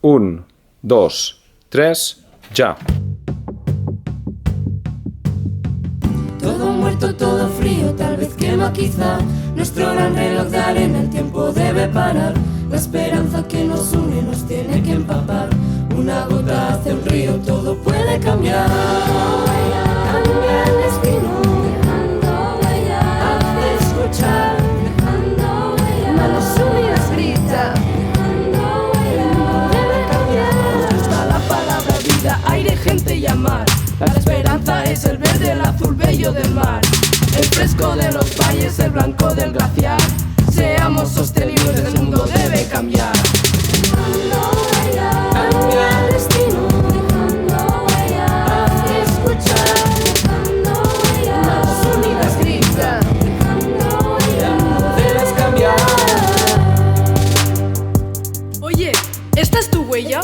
1, 2, 3, ya. Todo muerto, todo frío, tal vez quema quizá. Nuestro gran reloj de arena, el tiempo debe parar. La esperanza que nos une nos tiene que empapar. Una gota hace un río, todo puede cambiar. Cambia el destino, dejando huella. Hace escuchar, dejando huella. Manos unidas grita, dejando huella. Debe cambiar. Nos gusta la palabra vida, aire, gente y amar. La esperanza es el verde, el azul bello del mar, el fresco de los valles, el blanco del glaciar. Seamos sostenibles, el mundo debe cambiar. Cambia el destino, dejando huella. Hace escuchar, dejando huella. Manos unidas grita, dejando huella. El mundo debes cambiar. Oye, ¿esta es tu huella?